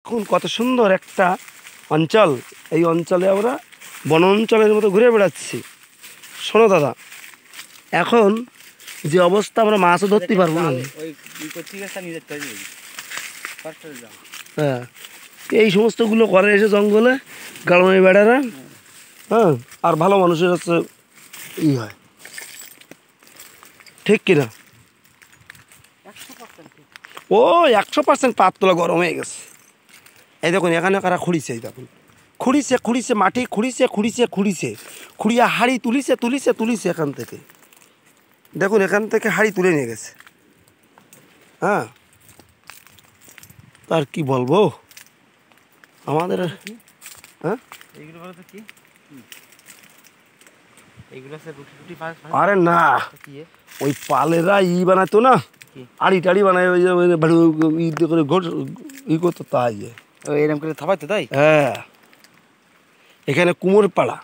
এখন কত সুন্দর একটা অঞ্চল, এই অঞ্চলে আমরা বন অঞ্চলের মতো ঘুরে বেড়াচ্ছি। শোনো দাদা, এখন যে অবস্থা আমরা মাছও ধরতে পারবো না। হ্যাঁ, এই সমস্তগুলো করে এসে জঙ্গলে গাড়ানো বেড়ারা। হ্যাঁ, আর ভালো মানুষের হচ্ছে ই হয়, ঠিক কিনা? ও 100% পাত তোলা গরম হয়ে গেছে। এই দেখুন এখানে কারা খুঁড়িছে, এই দেখুন খুঁড়িছে মাটি খুঁড়িয়া হাড়ি তুলিছে এখান থেকে। দেখুন এখান থেকে হাড়ি তুলে নিয়ে গেছে। হ্যাঁ, তার কি বলবো আমাদের। হ্যাঁ, আরে না, ওই পালেরা বানাতো না, আড়ি টাড়ি বানায়, ওই যে করে ই করতো, তাই এরকম করে থাপাইতো, তাই। হ্যাঁ, এখানে কুমোর পাড়া,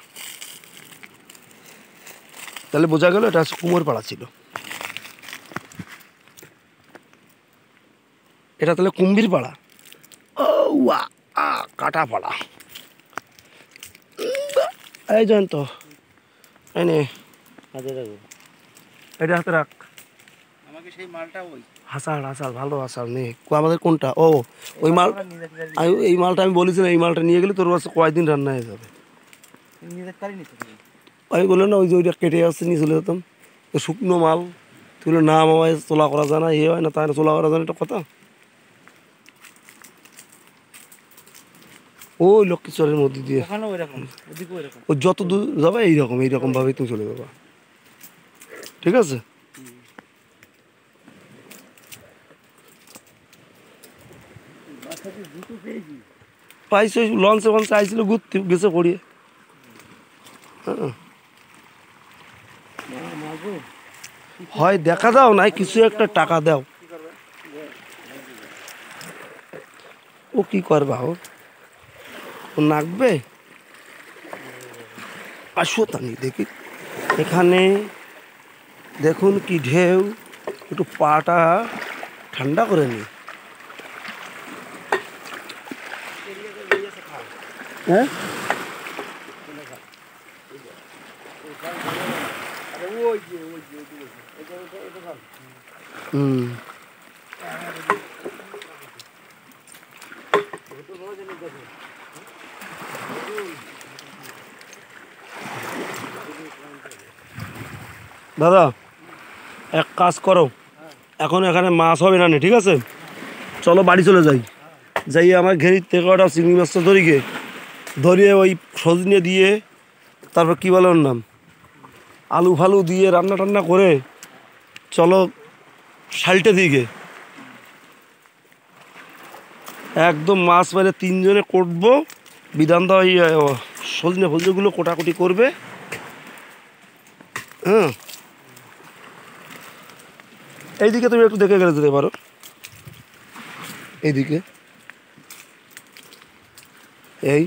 তাহলে বোঝা গেল এটা কুমোর পাড়া ছিল। এটা তাহলে কুম্ভীর পাড়া, ও কাটা পাড়া। এই জয়ন্ত, এই নে এটা হাতে রাখ। আমাকে সেই মালটা ওই হাসাল ভালো হাসাল নে। আমাদের কোনটা? ও ওই মাল, এই মালটা আমি বলেছিলাম, এই মালটা নিয়ে গেলে তোর কাছে কয়েকদিন রান্না হয়ে যাবে। আমি বললাম না, ওই যে ওইটা কেটে আসছে নিয়ে চলে যেতাম, শুকনো মাল। তুই বললো না মামা তোলা করা যায় না, ইয়ে হয় না, তাই না তোলা করা যায় না, এটা কথা। ওই লক্ষ্মীশ্বরের মধ্যে দিয়ে ও যত দূর যাবে এইরকম ভাবেই তুমি চলে যাবা, ঠিক আছে? পাইছে লঞ্চে আইছিল, ঘুরতে গেছে পড়িয়ে। হ্যাঁ, হয় দেখা দাও, নাই কিছু একটা টাকা দাও। ও কি করবা, ও নাকবে। আসো তানি দেখি, এখানে দেখুন কি ঢেউ, একটু পাটা ঠান্ডা করে নি। হ্যাঁ, দাদা এক কাজ করো, এখন এখানে মাছ হবে না, ঠিক আছে? চলো বাড়ি চলে যাই আমার ঘেরির থেকে ওটা চিংড়ি মাছটা ধরিয়ে ওই সজনে দিয়ে, তারপর কী বলে ওর নাম, আলু ফালু দিয়ে রান্না টান্না করে চলো শালটে দিকে। একদম মাছ মেরে 3 জনে কোটবো, বিধানদা ওই সজনেগুলো কোটাকুটি করবে। হ্যাঁ, এইদিকে তুমি একটু দেখে গেলে যেতে পারো, এইদিকে এই